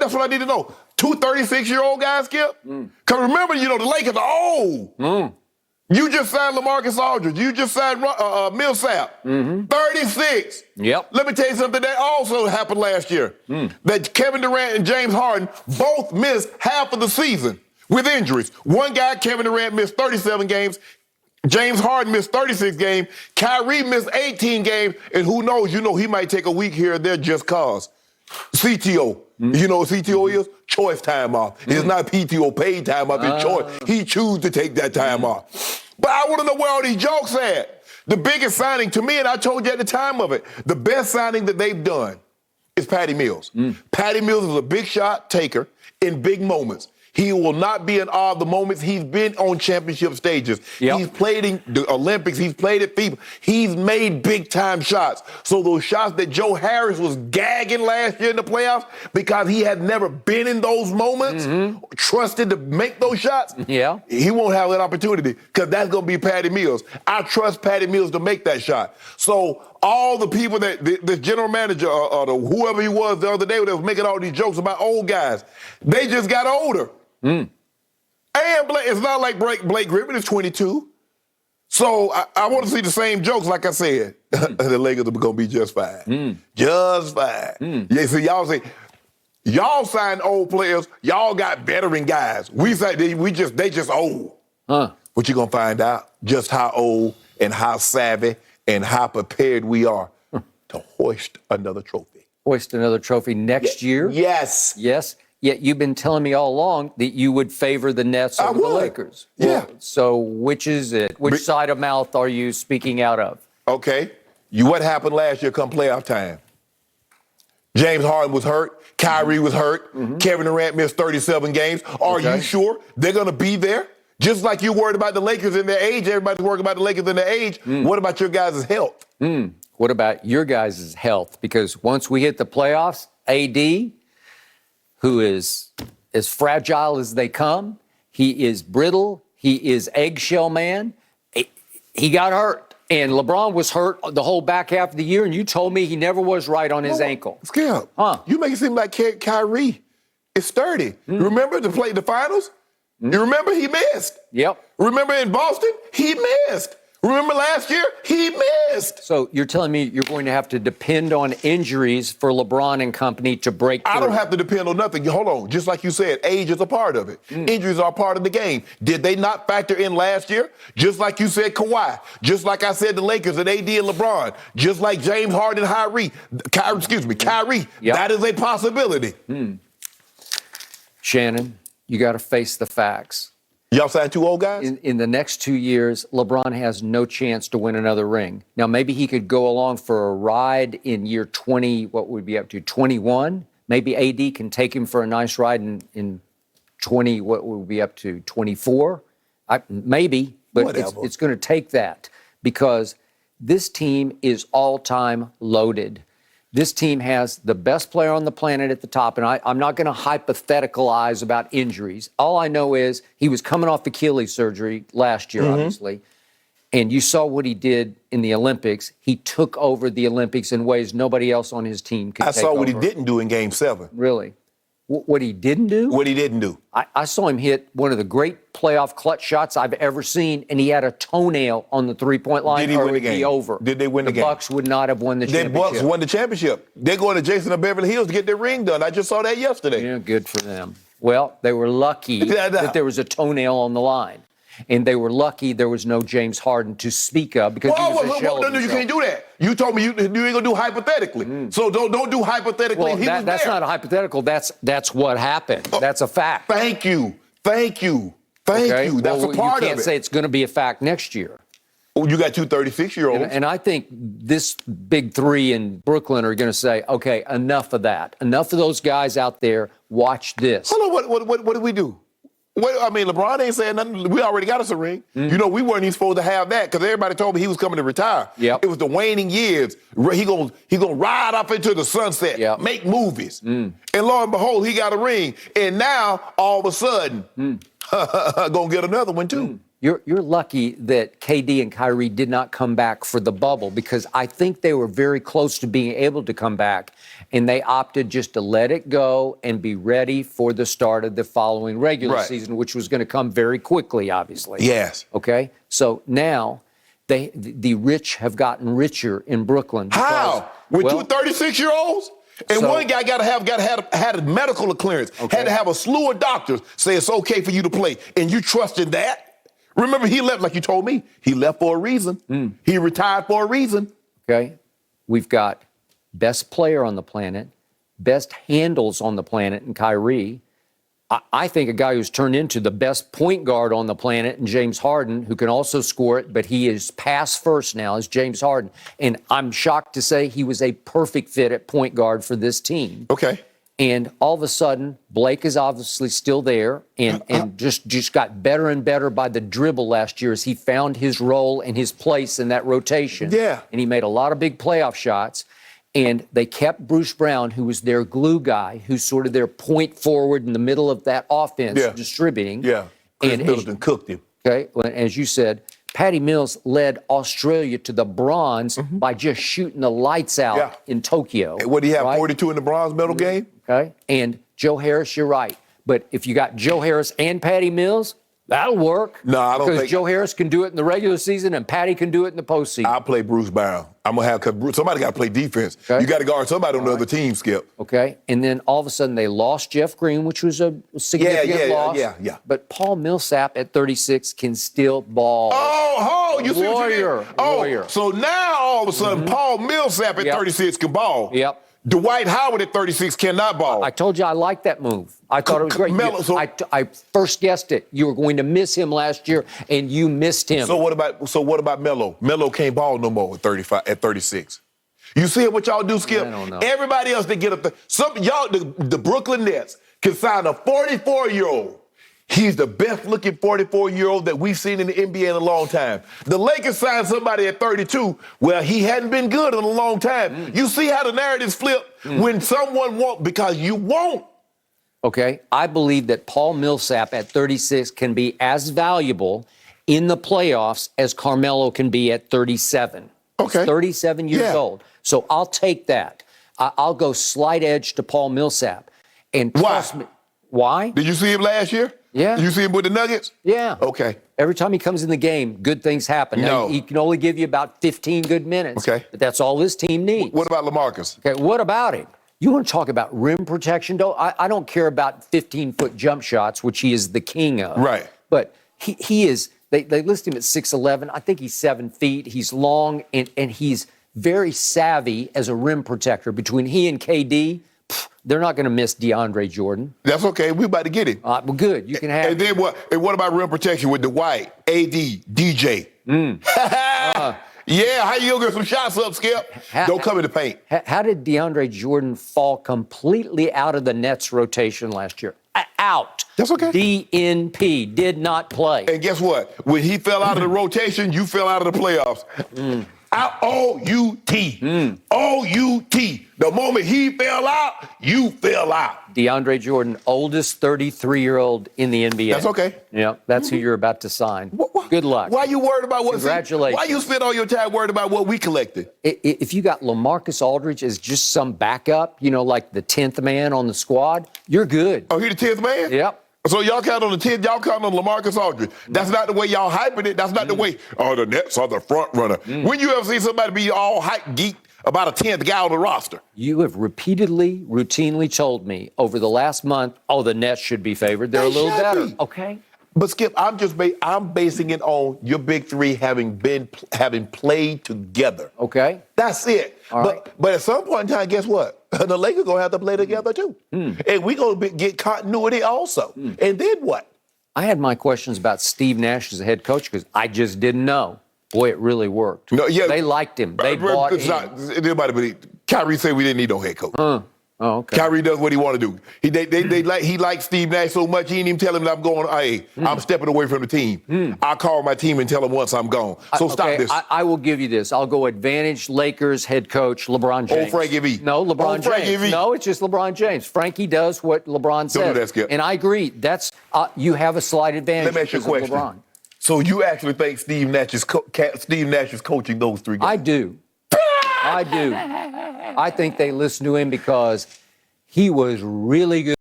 That's what I need to know. Two 36-year-old guys, Skip? Because remember, the Lakers are old. You just signed LaMarcus Aldridge. You just signed Millsap. 36. Yep. Let me tell you something that also happened last year. That Kevin Durant and James Harden both missed half of the season with injuries. One guy, Kevin Durant, missed 37 games. James Harden missed 36 games. Kyrie missed 18 games. And who knows, he might take a week here or there just cause. CTO. You know what CTO is? Choice time off. It's not PTO, paid time off. It's choice. He choose to take that time off. But I want to know where all these jokes at. The biggest signing to me, and I told you at the time of it, the best signing that they've done is Patty Mills. Patty Mills is a big shot taker in big moments. He will not be in all the moments. He's been on championship stages. Yep. He's played in the Olympics. He's played at FIBA. He's made big-time shots. So those shots that Joe Harris was gagging last year in the playoffs because he had never been in those moments, trusted to make those shots, he won't have that opportunity because that's going to be Patty Mills. I trust Patty Mills to make that shot. So all the people that the general manager or whoever he was the other day that was making all these jokes about old guys, they just got older. And it's not like Blake Griffin is 22. So I want to see the same jokes, like I said. The Lakers are going to be just fine. Just fine. Yeah, so y'all say, y'all signed old players, y'all got veteran guys. We say they just old. But you're going to find out just how old and how savvy and how prepared we are to hoist another trophy. Hoist another trophy next year? Yes. Yes. Yet you've been telling me all along that you would favor the Nets over the Lakers. Yeah. So which is it? Which side of mouth are you speaking out of? Okay. What happened last year come playoff time? James Harden was hurt. Kyrie was hurt. Kevin Durant missed 37 games. Are you sure they're going to be there? Just like you're worried about the Lakers in their age, everybody's worried about the Lakers in their age. What about your guys' health? What about your guys' health? Because once we hit the playoffs, AD, who is as fragile as they come, he is brittle, he is eggshell man, he got hurt. And LeBron was hurt the whole back half of the year, and you told me he never was right on his ankle. Skip, you make it seem like Kyrie is sturdy. Remember to play the finals? You remember he missed? Yep. Remember in Boston? He missed. Remember last year? He missed. So you're telling me you're going to have to depend on injuries for LeBron and company to break through? I don't have to depend on nothing. Hold on. Just like you said, age is a part of it. Injuries are a part of the game. Did they not factor in last year? Just like you said, Kawhi. Just like I said, the Lakers and AD and LeBron. Just like James Harden and Kyrie. Yep. That is a possibility. Shannon, you got to face the facts. Y'all signed two old guys? In the next 2 years, LeBron has no chance to win another ring. Now, maybe he could go along for a ride in year 20, what would be up to 21? Maybe AD can take him for a nice ride in 20, what would be up to 24? Maybe, but it's going to take that because this team is all-time loaded. This team has the best player on the planet at the top, and I'm not going to hypotheticalize about injuries. All I know is he was coming off Achilles surgery last year, obviously, and you saw what he did in the Olympics. He took over the Olympics in ways nobody else on his team could take over. I saw what he didn't do in Game 7. Really? What he didn't do? What he didn't do. I saw him hit one of the great playoff clutch shots I've ever seen, and he had a toenail on the three-point line. Did he win the game? Over. Did they win the game? The Bucks would not have won the championship. The Bucks won the championship. They're going to Jason of Beverly Hills to get their ring done. I just saw that yesterday. Yeah, good for them. Well, they were lucky that there was a toenail on the line. And they were lucky there was no James Harden to speak of because he was a shell of himself. You can't do that. You told me you ain't going to do hypothetically. So don't do hypothetically. Well, that's not a hypothetical. That's what happened. That's a fact. Thank you. That's a part of it. You can't say it's going to be a fact next year. Oh, you got two 36-year-olds. And I think this big three in Brooklyn are going to say, okay, enough of that. Enough of those guys out there. Watch this. Hold on. What did we do? LeBron ain't saying nothing. We already got us a ring. We weren't even supposed to have that because everybody told me he was coming to retire. Yep. It was the waning years. He gonna ride up into the sunset, make movies. And lo and behold, he got a ring. And now, all of a sudden, gonna get another one too. You're lucky that KD and Kyrie did not come back for the bubble, because I think they were very close to being able to come back, and they opted just to let it go and be ready for the start of the following regular season, which was going to come very quickly, obviously. Yes. Okay? So now the rich have gotten richer in Brooklyn. How? With two 36-year-olds? And one guy had a medical clearance, had to have a slew of doctors say it's okay for you to play, and you trusted that? Remember, he left, like you told me, he left for a reason. He retired for a reason. Okay. We've got best player on the planet, best handles on the planet in Kyrie. I think a guy who's turned into the best point guard on the planet in James Harden, who can also score it, but he is pass first now, is James Harden. And I'm shocked to say he was a perfect fit at point guard for this team. Okay. And all of a sudden, Blake is obviously still there and just got better and better by the dribble last year as he found his role and his place in that rotation. Yeah. And he made a lot of big playoff shots. And they kept Bruce Brown, who was their glue guy, who's sort of their point forward in the middle of that offense, distributing. Yeah. Chris Middleton cooked him. Okay. Well, as you said, Patty Mills led Australia to the bronze by just shooting the lights out in Tokyo. And what did he have, 42 in the bronze medal game? Okay. And Joe Harris, you're right. But if you got Joe Harris and Patty Mills, that'll work. No, I don't think. Because Joe Harris can do it in the regular season and Patty can do it in the postseason. I'll play Bruce Brown. I'm going to have, because somebody got to play defense. Okay. You got to guard somebody on the other team, Skip. Okay. And then all of a sudden they lost Jeff Green, which was a significant loss. Yeah. But Paul Millsap at 36 can still ball. You see what you did? Lawyer. So now all of a sudden Paul Millsap at 36 can ball. Yep. Dwight Howard at 36 cannot ball. I told you I liked that move. I thought it was great. I first guessed it. You were going to miss him last year, and you missed him. So what about Melo? Melo can't ball no more at 36. You see what y'all do, Skip? I don't know. Everybody else, they get up there. Some y'all, the Brooklyn Nets can sign a 44-year-old. He's the best-looking 44-year-old that we've seen in the NBA in a long time. The Lakers signed somebody at 32. Well, he hadn't been good in a long time. You see how the narratives flip when someone won't, because you won't. Okay, I believe that Paul Millsap at 36 can be as valuable in the playoffs as Carmelo can be at 37. Okay. He's 37 years old. So I'll take that. I'll go slight edge to Paul Millsap. And trust me. Why? Did you see him last year? Yeah. Did you see him with the Nuggets? Yeah. Okay. Every time he comes in the game, good things happen. Now, he can only give you about 15 good minutes. Okay. But that's all his team needs. What about LaMarcus? Okay, what about him? You want to talk about rim protection, though? I don't care about 15-foot jump shots, which he is the king of. Right. But he is, they list him at 6'11". I think he's 7 feet. He's long, and he's very savvy as a rim protector. Between he and KD, they're not going to miss DeAndre Jordan. That's okay. We're about to get him. Well, good. You can have And then what? And what about rim protection with Dwight, AD, DJ? Yeah, how you gonna get some shots up, Skip? Don't come in the paint. How did DeAndre Jordan fall completely out of the Nets rotation last year? Out. That's okay. DNP, did not play. And guess what? When he fell out of the rotation, you fell out of the playoffs. Out, O-U-T. O-U-T. The moment he fell out, you fell out. DeAndre Jordan, oldest 33-year-old in the NBA. That's okay. Yeah, that's who you're about to sign. Good luck. Why you worried about what? Congratulations. Why you spend all your time worried about what we collected? If you got LaMarcus Aldridge as just some backup, like the 10th man on the squad, you're good. Oh, he the 10th man? Yep. So y'all count on the 10th, y'all count on LaMarcus Aldridge. That's not the way y'all hyping it. That's not the way, the Nets are the front runner. When you ever see somebody be all hype geek about a 10th guy on the roster? You have routinely told me over the last month, the Nets should be favored. They're a little better. Okay. But Skip, I'm basing it on your big three having played together. Okay. That's it. But at some point in time, guess what? The Lakers gonna have to play together too, and we gonna get continuity also. And then what? I had my questions about Steve Nash as a head coach because I just didn't know. Boy, it really worked. No, yeah, they liked him. They bought him. Anybody but Kyrie said we didn't need no head coach. Oh, okay. Kyrie does what he want to do. He likes Steve Nash so much, he didn't even tell him that I'm going, I'm stepping away from the team. I'll call my team and tell him once I'm gone. So stop this. I will give you this. I'll go advantage Lakers head coach LeBron James. Frankie V. No, LeBron James. V. No, it's just LeBron James. Frankie does what LeBron says. Don't do that, Skip. And I agree. That's you have a slight advantage. Let me ask you a question. LeBron. So you actually think Steve Nash is coaching those 3 guys? I do. I do. I think they listened to him because he was really good.